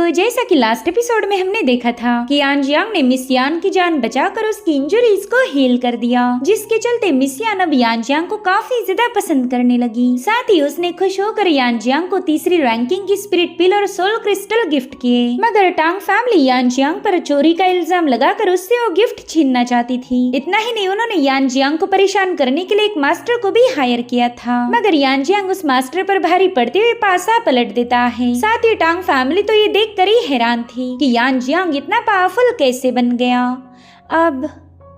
तो जैसा कि लास्ट एपिसोड में हमने देखा था कि यान जियांग ने मिस यान की जान बचाकर उसकी इंजरीज को हील कर दिया, जिसके चलते मिस यान अब यान जियांग को काफी ज्यादा पसंद करने लगी। साथ ही उसने खुश होकर यान जियांग को तीसरी रैंकिंग की स्पिरिट पिल और सोल क्रिस्टल गिफ्ट किए। मगर टांग फैमिली यान जियांग पर चोरी का इल्जाम लगाकर उससे वो गिफ्ट छीनना चाहती थी। इतना ही नहीं, उन्होंने यान जियांग को परेशान करने के लिए एक मास्टर को भी हायर किया था, मगर यान जियांग उस मास्टर पर भारी पड़ते हुए पासा पलट देता है। साथ ही टांग फैमिली तो ये देखकर ही हैरान थी कि यान जियांग इतना पावरफुल कैसे बन गया। अब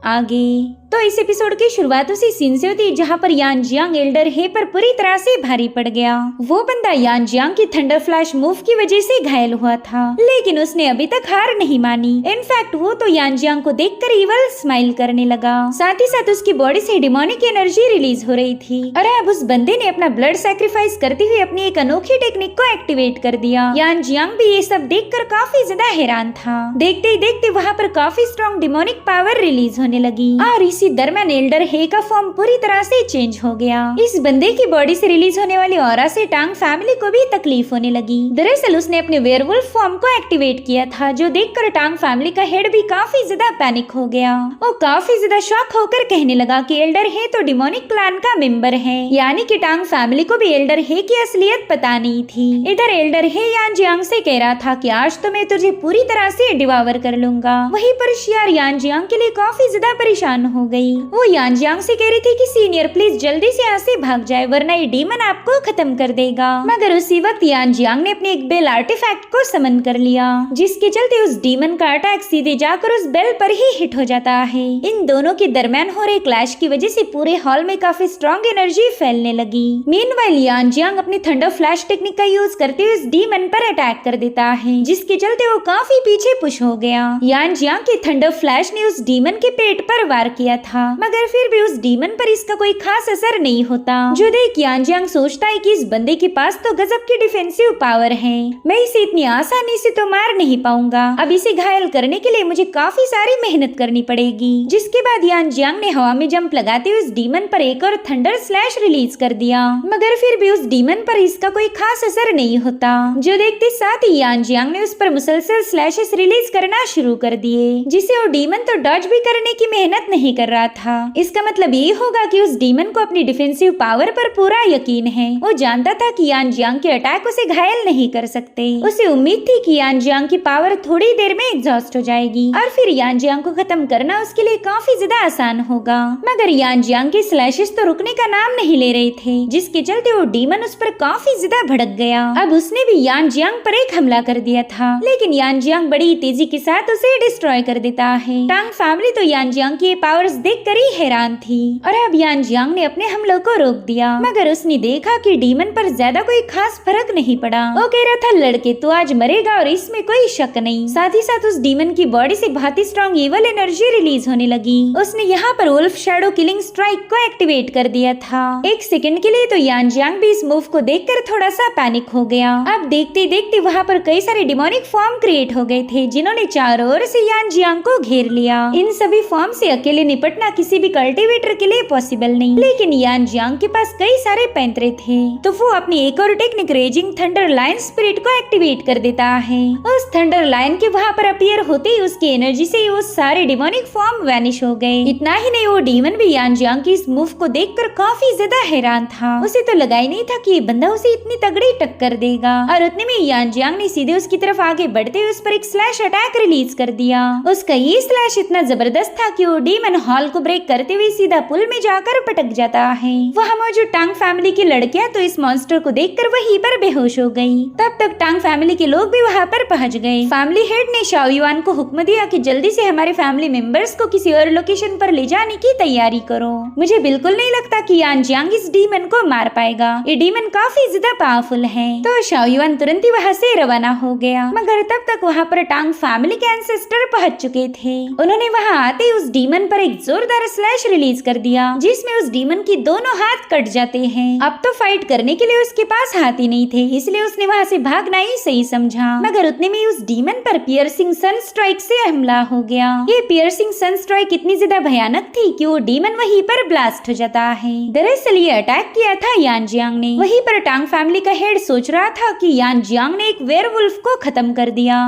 आगे तो इस एपिसोड की शुरुआत उसी सीन से होती है जहाँ पर यान जियांग एल्डर हे पर पूरी तरह से भारी पड़ गया। वो बंदा यान जियांग की थंडर फ्लैश मूव की वजह से घायल हुआ था, लेकिन उसने अभी तक हार नहीं मानी। इनफैक्ट वो तो यान जियांग को देखकर इवल स्माइल करने लगा। साथ ही साथ उसकी बॉडी से डिमोनिक एनर्जी रिलीज हो रही थी और अब उस बंदे ने अपना ब्लड सैक्रिफाइस करते हुए अपनी एक अनोखी टेक्निक को एक्टिवेट कर दिया। यान जियांग भी ये सब देखकर काफी ज्यादा हैरान था। देखते ही देखते वहाँ पर काफी स्ट्रॉन्ग डिमोनिक पावर रिलीज होने लगी और इसी दरम्यान एल्डर हे का फॉर्म पूरी तरह से चेंज हो गया। इस बंदे की बॉडी से रिलीज होने वाली ऑरा से टांग फैमिली को भी तकलीफ होने लगी। दरअसल उसने अपने वेयरवुल्फ फॉर्म को एक्टिवेट किया था, जो देखकर टांग फैमिली का हेड भी काफी ज्यादा पैनिक हो गया। वो काफी ज्यादा शॉक होकर कहने लगा कि एल्डर हे तो डिमोनिक क्लैन का मेंबर है, यानी कि टांग फैमिली को भी एल्डर हे की असलियत पता नहीं थी। इधर एल्डर हे यान जियांग से कह रहा था कि आज तो मैं तुझे पूरी तरह से डिवावर कर लूंगा। वहीं पर शियार यान जियांग के लिए काफी ज्यादा परेशान हो गई। वो यान जियांग से कह रही थी कि सीनियर प्लीज जल्दी से यहाँ से भाग जाए, वरना ये डीमन आपको खत्म कर देगा। मगर उसी वक्त यान जियांग ने अपने एक बेल आर्टिफैक्ट को समन कर लिया, जिसके चलते उस डीमन का अटैक सीधे जाकर उस बेल पर ही हिट हो जाता है। इन दोनों के दरमियान हो रहे क्लैश की वजह से पूरे हॉल में काफी स्ट्रॉन्ग एनर्जी फैलने लगी। मीनवाइल यान जियांग अपनी थंडर फ्लैश टेक्निक का यूज करते हुए उस डीमन पर अटैक कर देता है, जिसके चलते वो काफी पीछे पुश हो गया। यान जियांग की थंडर फ्लैश ने उस डीमन के पेट पर वार किया था, मगर फिर भी उस डीमन पर इसका कोई खास असर नहीं होता। जो देख यान जियांग सोचता है कि इस बंदे के पास तो गजब की डिफेंसिव पावर है, मैं इसे इतनी आसानी से तो मार नहीं पाऊंगा। अब इसे घायल करने के लिए मुझे काफी सारी मेहनत करनी पड़ेगी। जिसके बाद यान जियांग ने हवा में जंप लगाते हुए उस डीमन पर एक और थंडर स्लैश रिलीज कर दिया, मगर फिर भी उस डीमन पर इसका कोई खास असर नहीं होता। जो देखते साथ ही यान जियांग ने उस पर मुसलसल स्लैशेस रिलीज करना शुरू कर दिए, जिसे वो डीमन तो डॉज भी करने की मेहनत नहीं कर रहा था। इसका मतलब ये होगा कि उस डीमन को अपनी डिफेंसिव पावर पर पूरा यकीन है। वो जानता था कि यान जियांग के अटैक उसे घायल नहीं कर सकते। उसे उम्मीद थी कि यान जियांग की पावर थोड़ी देर में एग्जॉस्ट हो जाएगी और फिर यान जियांग को खत्म करना उसके लिए काफी ज्यादा आसान होगा। मगर यान जियांग के स्लैशेस तो रुकने का नाम नहीं ले रहे थे, जिसके चलते वो डीमन उस पर काफी ज्यादा भड़क गया। अब उसने भी यान जियांग पर एक हमला कर दिया था, लेकिन यान जियांग बड़ी तेजी के साथ उसे डिस्ट्रॉय कर देता है। टांग फैमिली तो यान जियांग की पावर्स देखकर ही हैरान थी और अब यान जियांग ने अपने हमलों को रोक दिया, मगर उसने देखा कि डीमन पर ज्यादा कोई खास फर्क नहीं पड़ा। वो कह रहा था लड़के तू आज मरेगा और इसमें कोई शक नहीं। साथ ही साथ उस डीमन की बॉडी से बहुत ही स्ट्रॉन्ग इवल एनर्जी रिलीज होने लगी। उसने यहाँ पर वुल्फ शैडो किलिंग स्ट्राइक को एक्टिवेट कर दिया था। एक सेकंड के लिए तो यान जियांग भी इस मूव को देखकर थोड़ा सा पैनिक हो गया। अब देखते देखते वहाँ पर कई सारे डिमोनिक फॉर्म क्रिएट हो गए थे, जिन्होंने चारों ओर से यान जियांग को घेर लिया। इन सभी फॉर्म से अकेले निपटना किसी भी कल्टीवेटर के लिए पॉसिबल नहीं, लेकिन यान जियांग के पास कई सारे पैंतरे थे, तो वो अपनी एक और technique raging thunder lion spirit को एक्टिवेट कर देता है। उस थंडर लायन के वहाँ पर अपीयर होते ही उसकी एनर्जी से वो सारे डिमोनिक फॉर्म वैनिश हो गए। इतना ही नहीं, वो डीमन भी यान जियांग की इस मूव को देखकर काफी ज्यादा हैरान था। उसे तो लगा ही नहीं था कि ये बंदा उसे इतनी तगड़ी टक्कर देगा, और उतने में यान जियांग ने सीधे उसकी तरफ आगे बढ़ते हुए उस पर एक स्लैश अटैक रिलीज कर दिया। उसका ये स्लैश इतना जबरदस्त था कि वो डीमन हॉल को ब्रेक करते हुए सीधा पुल में जाकर पटक जाता है। वहाँ मौजूद टांग फैमिली की लड़कियां तो इस मॉन्स्टर को देखकर वहीं पर बेहोश हो गयी। तब तक टांग फैमिली के लोग भी वहाँ पर पहुँच गए। फैमिली हेड ने शाओ युआन को हुक्म दिया कि जल्दी से हमारे फैमिली मेंबर्स को किसी और लोकेशन पर ले जाने की तैयारी करो। मुझे बिल्कुल नहीं लगता कि यान जियांग इस डीमन को मार पाएगा, ये डीमन काफी ज्यादा पावरफुल है। तो शाओ युआन तुरंत ही वहाँ से रवाना हो गया, मगर तब तक वहाँ पर टांग फैमिली के एंसेस्टर पहुँच चुके थे। उन्होंने वहाँ आते ही उस डीमन पर एक एक जोरदार स्लैश रिलीज कर दिया, जिसमें उस डीमन की दोनों हाथ कट जाते हैं। अब तो फाइट करने के लिए उसके पास हाथ ही नहीं थे, इसलिए उसने वहाँ से भागना ही सही समझा। मगर उतने में उस डीमन पर पियर्सिंग सन स्ट्राइक से हमला हो गया। ये पियर्सिंग सन स्ट्राइक इतनी ज्यादा भयानक थी कि वो डीमन वहीं पर ब्लास्ट हो जाता है। दरअसल ये अटैक किया था यान जियांग ने। वहीं पर टांग फैमिली का हेड सोच रहा था कि यान जियांग ने एक वेयरवुल्फ को खत्म कर दिया।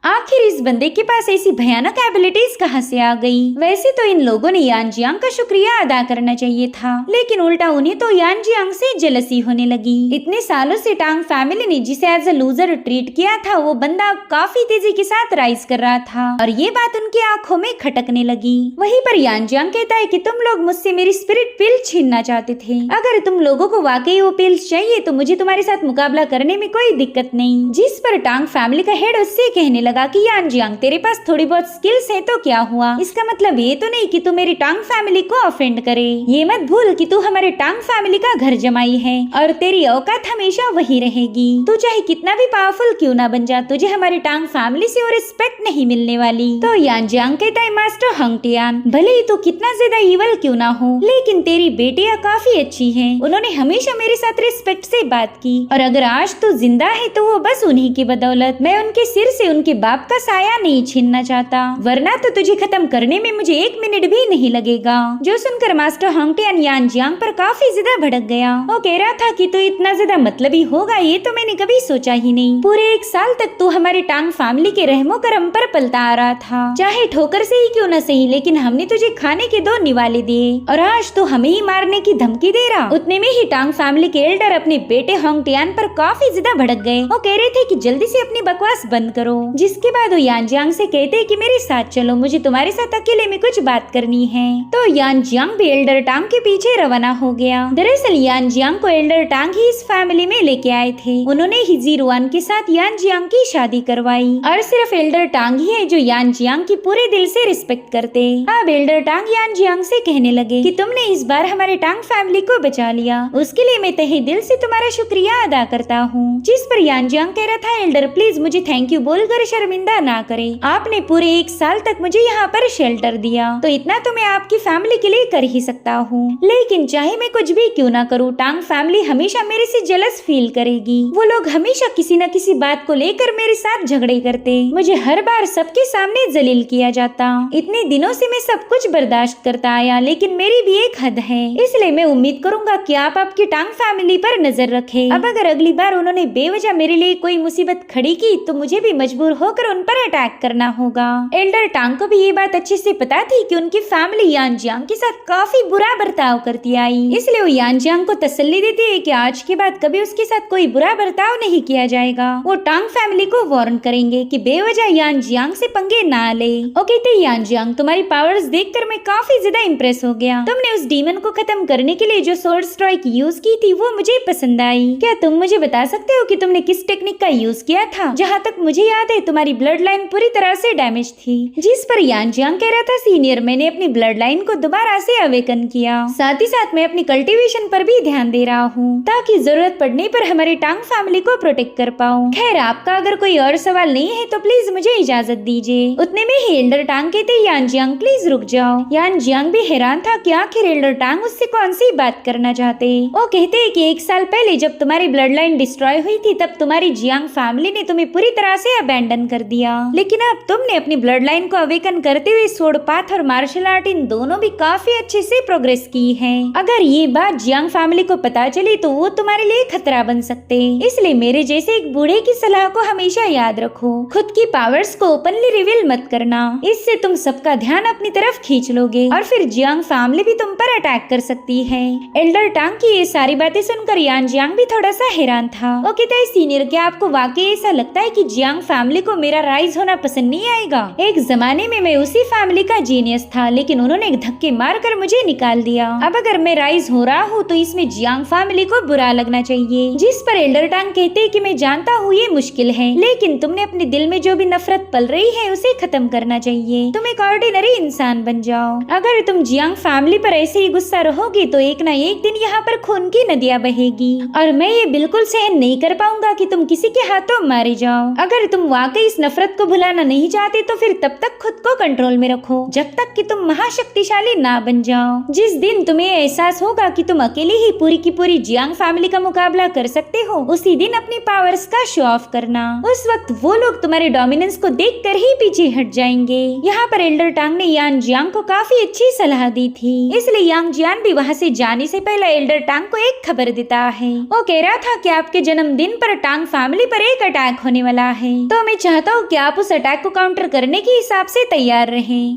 आखिर इस बंदे के पास ऐसी भयानक एबिलिटीज कहां से आ गई? वैसे तो इन लोगों ने यान जियांग का शुक्रिया अदा करना चाहिए था, लेकिन उल्टा उन्हें तो यान जियांग से जेलसी होने लगी। इतने सालों से टांग फैमिली ने जिसे एज अ लूजर ट्रीट किया था, वो बंदा काफी तेजी के साथ राइज कर रहा था और ये बात उनकी आंखों में खटकने लगी। वहीं पर यान जियांग कहता है कि तुम लोग मुझसे मेरी स्पिरिट पिल छीनना चाहते थे। अगर तुम लोगों को वाकई वो पिल्स चाहिए तो मुझे तुम्हारे साथ मुकाबला करने में कोई दिक्कत नहीं। जिस पर टांग फैमिली का हेड उससे कहने लगा कि यान जियांग तेरे पास थोड़ी बहुत स्किल्स है तो क्या हुआ, इसका मतलब ये तो नहीं कि तू मेरी टांग फैमिली को ऑफेंड करे। ये मत भूल कि तू हमारे टांग फैमिली का घर जमाई है और तेरी औकात हमेशा वही रहेगी। तू चाहे कितना भी पावरफुल क्यों ना बन जा, तुझे हमारी टांग फैमिली से वो रिस्पेक्ट नहीं मिलने वाली। तो यान जियांग कहता है मास्टर हंग टियान, भले ही तू कितना ज्यादा इवल क्यों ना हो, लेकिन तेरी बेटियां काफी अच्छी है। उन्होंने हमेशा मेरे साथ रिस्पेक्ट से बात की और अगर आज तू जिंदा है तो वो बस उन्हीं की बदौलत। मैं उनके सिर से उनके बाप का साया नहीं छीनना चाहता, वरना तो तुझे खत्म करने में मुझे 1 मिनट भी नहीं लगेगा। जो सुनकर मास्टर हंग टियान यान जियांग पर काफी ज्यादा भड़क गया। वो कह रहा था कि तू इतना ज्यादा मतलबी होगा ये तो मैंने कभी सोचा ही नहीं। पूरे 1 साल तक तू हमारी टांग फैमिली के रहमो करम पर पलता आ रहा था, चाहे ठोकर से ही क्यों न सही, लेकिन हमने तुझे खाने के 2 निवाले दिए और आज तो हमें ही मारने की धमकी दे रहा। उतने में ही टांग फैमिली के एल्डर अपने बेटे हंग टियान पर काफी ज्यादा भड़क गए। वो कह रहे थे कि जल्दी से अपनी बकवास बंद करो। जिसके बाद वो यान जियांग से कहते हैं कि मेरे साथ चलो, मुझे तुम्हारे साथ अकेले में कुछ बात करनी है। तो यान जियांग भी एल्डर टांग के पीछे रवाना हो गया। दरअसल यान जियांग को एल्डर टांग ही इस फैमिली में लेके आए थे। उन्होंने ही जीरुआन के साथ यान जियांग की शादी करवाई और सिर्फ एल्डर टांग ही है जो यान जियांग की पूरे दिल से रिस्पेक्ट करते। अब एल्डर टांग यान जियांग से कहने लगे कि तुमने इस बार हमारे टांग फैमिली को बचा लिया, उसके लिए मैं तहे दिल से तुम्हारा शुक्रिया अदा करता हूँ। जिस पर यान जियांग कह रहा था एल्डर प्लीज मुझे थैंक यू बोलकर शर्मिंदा ना करे, आपने पूरे 1 साल तक मुझे यहाँ पर शेल्टर दिया, तो इतना तो मैं आपकी फैमिली के लिए कर ही सकता हूँ। लेकिन चाहे मैं कुछ भी क्यों ना करूँ, टांग फैमिली हमेशा मेरे से जेलस फील करेगी। वो लोग हमेशा किसी न किसी बात को लेकर मेरे साथ झगड़े करते, मुझे हर बार सबके सामने जलील किया जाता। इतने दिनों से मैं सब कुछ बर्दाश्त करता आया, लेकिन मेरी भी एक हद है, इसलिए मैं उम्मीद करूंगा कि आप आपकी टांग फैमिली पर नजर रखें। अब अगर अगली बार उन्होंने बेवजह मेरे लिए कोई मुसीबत खड़ी की तो मुझे भी मजबूर होकर उन पर अटैक करना होगा। एल्डर टांग को भी ये बात अच्छे से पता थी कि उनकी फैमिली यान जियांग के साथ काफी बुरा बर्ताव करती आई, इसलिए वो यान जियांग को तसल्ली देती है कि आज के बाद कभी उसके साथ कोई बुरा बर्ताव नहीं किया जाएगा। वो टांग फैमिली को वार्न करेंगे कि बेवजह यान जियांग से पंगे ना ले। वो कहते यान जियांग तुम्हारी पावर्स देखकर मैं काफी ज्यादा इम्प्रेस हो गया। तुमने उस डीमन को खत्म करने के लिए जो सोर्ड स्ट्राइक यूज की थी वो मुझे पसंद आई। क्या तुम मुझे बता सकते हो कि तुमने किस टेक्निक का यूज किया था? जहाँ तक मुझे याद है तुम्हारी ब्लड लाइन पूरी तरह से डैमेज थी। जिस पर यान जियांग कह रहा था सीनियर मैंने अपनी ब्लड लाइन को दोबारा से अवेकन किया, साथ ही साथ मैं अपनी कल्टीवेशन पर भी ध्यान दे रहा हूँ ताकि जरूरत पड़ने पर हमारी टांग फैमिली को प्रोटेक्ट कर पाऊँ। खैर आपका अगर कोई और सवाल नहीं है तो प्लीज मुझे इजाजत दीजिए। उतने में ही एल्डर टांग कहते यान जियांग प्लीज रुक जाओ। यान जियांग भी हैरान था कि आखिर एल्डर टांग उससे कौन सी बात करना चाहते। वो कहते हैं कि 1 साल पहले जब तुम्हारी ब्लड लाइन डिस्ट्रॉय हुई थी तब तुम्हारी जियांग फैमिली ने तुम्हें पूरी तरह से अबैंडन कर दिया, लेकिन अब तुमने अपनी ब्लड लाइन को अवेकन करते हुए स्वॉर्ड पाथ और मार्शल आर्ट इन दोनों भी काफी अच्छे से प्रोग्रेस की है। अगर ये बात जियांग फैमिली को पता चली तो वो तुम्हारे लिए खतरा बन सकते, इसलिए मेरे जैसे एक बूढ़े की सलाह को हमेशा याद रखो। खुद की पावर्स को ओपनली रिवील मत करना, इससे तुम सबका ध्यान अपनी तरफ खींच लोगे और फिर जियांग फैमिली भी तुम पर अटैक कर सकती है। एल्डर टांग की ये सारी बातें सुनकर यान जियांग भी थोड़ा सा हैरान था। वो कहता है सीनियर क्या आपको वाकई ऐसा लगता है कि जियांग फैमिली को मेरा राइज होना पसंद नहीं आएगा? एक जमाने में मैं उसी फैमिली का जीनियस था, लेकिन उन्होंने धक्के मारकर मुझे निकाल दिया। अब अगर मैं राइज हो रहा हूँ तो इसमें जियांग फैमिली को बुरा लगना चाहिए। जिस पर एल्डर टांग कहते हैं कि मैं जानता हूँ ये मुश्किल है, लेकिन तुमने अपने दिल में जो भी नफरत पल रही है उसे खत्म करना चाहिए। तुम एक ऑर्डिनरी इंसान बन जाओ। अगर तुम जियांग फैमिली पर ऐसे ही गुस्सा रहोगे तो एक ना एक दिन यहाँ पर खून की नदियाँ बहेगी और मैं ये बिल्कुल सहन नहीं कर पाऊंगा कि तुम किसी के हाथों मारे जाओ। अगर तुम वाकई इस नफरत को भुलाना नहीं चाहते तो फिर तब तक खुद को कंट्रोल में रखो जब तक कि तुम महाशक्तिशाली ना बन जाओ। जिस दिन तुम्हें एहसास होगा कि तुम अकेले ही पूरी की पूरी जियांग फैमिली का मुकाबला कर सकते हो, उसी दिन अपनी पावर्स का शो ऑफ करना। उस वक्त वो लोग तुम्हारे डोमिनेंस को देखकर ही पीछे हट जाएंगे। यहाँ पर एल्डर टांग ने यान जियांग को काफी अच्छी सलाह दी थी, इसलिए यांग जियान भी वहाँ से जाने से पहले एल्डर टांग को एक खबर देता है। वो कह रहा था कि आपके जन्मदिन पर टांग फैमिली पर एक अटैक होने वाला है, तो मैं चाहता हूँ कि आप उस अटैक को काउंटर करने के हिसाब से तैयार रहें।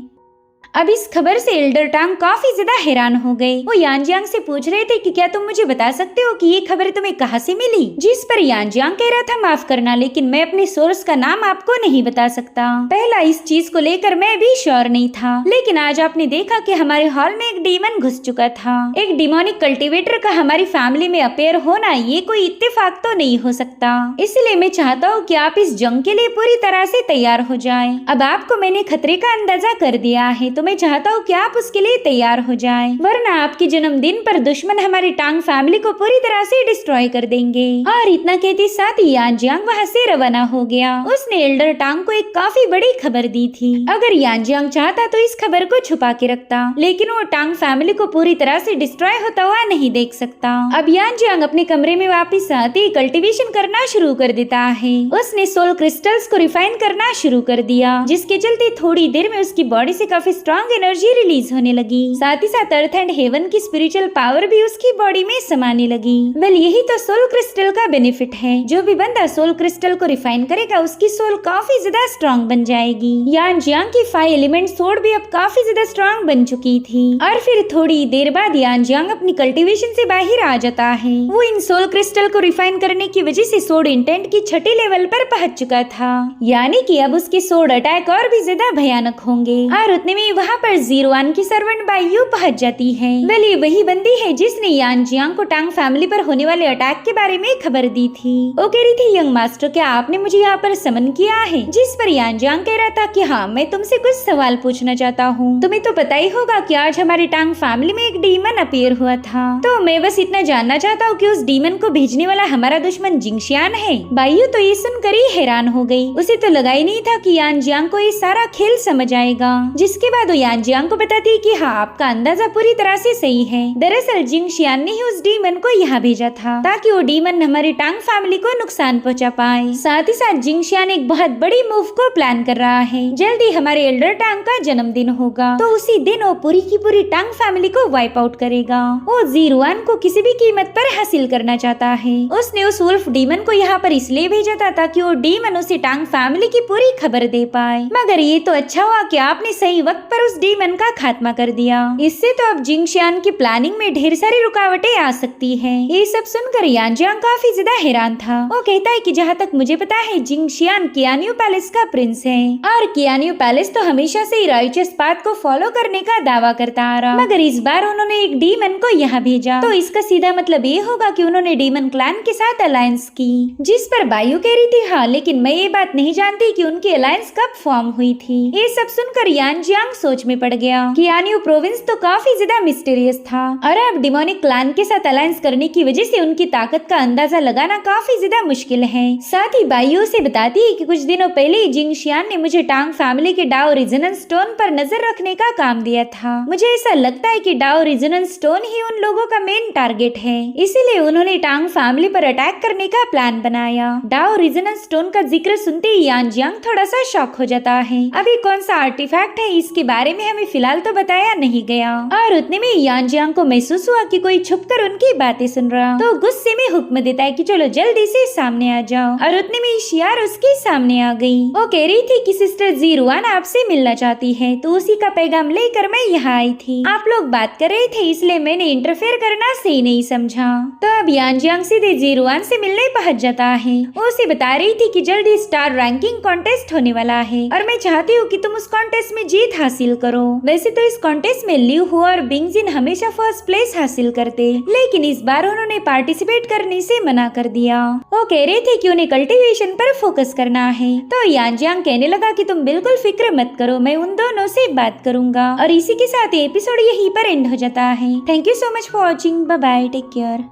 अब इस खबर से एल्डर टांग काफी ज्यादा हैरान हो गए। वो यानजियांग से पूछ रहे थे कि क्या तुम मुझे बता सकते हो कि ये खबर तुम्हें कहाँ से मिली? जिस पर यानजियांग कह रहा था माफ करना, लेकिन मैं अपने सोर्स का नाम आपको नहीं बता सकता। पहला इस चीज को लेकर मैं भी श्योर नहीं था, लेकिन आज आपने देखा कि हमारे हॉल में एक डीमन घुस चुका था। एक डिमोनिक कल्टिवेटर का हमारी फैमिली में अपेयर होना ये कोई इत्तेफाक तो नहीं हो सकता, इसलिए मैं चाहता हूँ कि आप इस जंग के लिए पूरी तरह से तैयार हो जाएं। अब आपको मैंने खतरे का अंदाजा कर दिया है, तो मैं चाहता हूँ कि आप उसके लिए तैयार हो जाएं, वरना आपके जन्मदिन पर दुश्मन हमारी टांग फैमिली को पूरी तरह से डिस्ट्रॉय कर देंगे। और इतना कहते साथ ही यानजियांग वहाँ से रवाना हो गया। उसने एल्डर टांग को एक काफी बड़ी खबर दी थी। अगर यानजियांग चाहता तो इस खबर को छुपा के रखता, लेकिन वो टांग फैमिली को पूरी तरह से डिस्ट्रॉय होता हुआ नहीं देख सकता। अब यानजियांग अपने कमरे में वापिस आते ही कल्टीवेशन करना शुरू कर देता है। उसने सोल क्रिस्टल्स को रिफाइन करना शुरू कर दिया, जिसके चलते थोड़ी देर में उसकी बॉडी से काफी स्ट्रॉन्ग एनर्जी रिलीज होने लगी। साथ ही साथ अर्थ एंड हेवन की स्पिरिचुअल पावर भी उसकी बॉडी में समाने लगी। वेल यही तो सोल क्रिस्टल का बेनिफिट है। जो भी बंदा सोल क्रिस्टल को रिफाइन करेगा उसकी सोल काफी ज्यादा स्ट्रॉन्ग बन जाएगी। यानजियांग की 5 एलिमेंट सोड भी अब काफी ज्यादा स्ट्रॉन्ग बन चुकी थी। और फिर थोड़ी देर बाद यानजियांग अपनी कल्टीवेशन से बाहर आ जाता है। वो इन सोल क्रिस्टल को रिफाइन करने की वजह से सोड इंटेंट की 6ठी लेवल पर पहुंच चुका था, यानी कि अब उसके सोड अटैक और भी ज्यादा भयानक होंगे। और उतने में वहाँ पर 01 की सर्वेंट बायू पहुंच जाती है। वेल ये वही बंदी है जिसने यानजियांग को टांग फैमिली पर होने वाले अटैक के बारे में खबर दी थी। वो कह रही थी यंग मास्टर क्या आपने मुझे यहाँ पर समन किया है? जिस पर यानजियांग कह रहा था कि हाँ मैं तुमसे कुछ सवाल पूछना चाहता हूँ। तुम्हें तो पता ही होगा कि आज हमारी टांग फैमिली में एक डीमन अपीयर हुआ था, तो मैं बस इतना जानना चाहता हूँ कि उस डीमन को भेजने वाला हमारा दुश्मन जिंगशियान है। बायू तो ये सुनकर ही हैरान हो गई। उसे तो लगा ही नहीं था कि यानजियांग को ये सारा खेल समझ आएगा। जिसके बाद वो यानजियांग को बताती कि हाँ आपका अंदाजा पूरी तरह से सही है। दरअसल जिंगशियान ने ही उस डीमन को यहाँ भेजा था ताकि वो डीमन हमारी टांग फैमिली को नुकसान पहुँचा पाए। साथ ही साथ जिंगशियान एक बहुत बड़ी मूव को प्लान कर रहा है। जल्दी हमारे एल्डर टांग का जन्मदिन होगा, तो उसी दिन वो पूरी की पूरी टांग फैमिली को वाइप आउट करेगा। वो 01 को किसी भी कीमत पर हासिल करना चाहता है। उसने उस वुल्फ डीमन को यहाँ पर इसलिए भेजा था ताकि वो डीमन उसे टांग फैमिली की पूरी खबर दे पाए। मगर ये तो अच्छा हुआ कि आपने सही वक्त पर उस डीमन का खात्मा कर दिया। इससे तो अब जिंगशियान की प्लानिंग में ढेर सारी रुकावटें आ सकती हैं। ये सब सुनकर यानजियांग काफी ज्यादा हैरान था। वो कहता है कि जहाँ तक मुझे पता है जिंगशियान कियान्यू पैलेस का प्रिंस है, और कियान्यू पैलेस तो हमेशा से ही राइचस पाथ को फॉलो करने का दावा करता आ रहा। मगर इस बार उन्होंने एक डीमन को यहाँ भेजा, तो इसका सीधा मतलब ये होगा कि उन्होंने डीमन क्लैन के साथ अलायंस की। जिस पर बायू कह रही थी हाँ लेकिन मैं ये बात नहीं जानती कि उनकी अलायंस कब फॉर्म हुई थी। ये सब सुनकर यानजियांग सोच में पड़ गया। कियान्यू प्रोविंस तो काफी ज्यादा मिस्टीरियस था, और अब डिमोनिक क्लैन के साथ अलायंस करने की वजह से उनकी ताकत का अंदाजा लगाना काफी ज्यादा मुश्किल है। साथ ही बायू से बताती है कि कुछ दिनों पहले जिंगशियान ने मुझे टांग फैमिली के डाओ रेजोनेंस स्टोन पर नजर रखने का काम दिया था। मुझे ऐसा लगता है कि डाओ रेजोनेंस स्टोन ही उन लोगों का मेन टारगेट है, इसीलिए उन्होंने टांग फैमिली पर अटैक करने का प्लान बनाया। डाओ रेजोनेंस स्टोन का जिक्र सुनते ही यानजियांग थोड़ा सा शॉक हो जाता है। अभी कौन सा आर्टिफैक्ट है इसके बारे में हमें फिलहाल तो बताया नहीं गया। और उतने में यानजियांग को महसूस हुआ कि कोई छुपकर उनकी बातें सुन रहा, तो गुस्से में हुक्म देता है कि चलो जल्दी से सामने आ जाओ। और उतने में शियार उसके सामने आ गई। वो कह रही थी कि सिस्टर 01 आपसे मिलना चाहती है, तो उसी का पैगाम लेकर मैं यहाँ आई थी। आप लोग बात कर रहे थे इसलिए मैंने इंटरफेयर करना सही नहीं समझा। तो अब यानजियांग सीधे 01 से मिलने पहुँच जाता है। वो उसे बता रही थी कि जल्दी स्टार रैंकिंग कॉन्टेस्ट होने वाला है, और मैं चाहती हूँ कि तुम उस कॉन्टेस्ट में जीत हासिल करो। वैसे तो इस कॉन्टेस्ट में लिu हो और बिंगजिन हमेशा फर्स्ट प्लेस हासिल करते, लेकिन इस बार उन्होंने पार्टिसिपेट करने से मना कर दिया। वो कह रहे थे कि उन्हें कल्टीवेशन पर फोकस करना है। तो यानजियांग कहने लगा कि तुम बिल्कुल फिक्र मत करो, मैं उन दोनों से बात करूंगा। और इसी के साथ एपिसोड यहीं पर एंड हो जाता है। Thank you so much for watching. Bye bye, take care.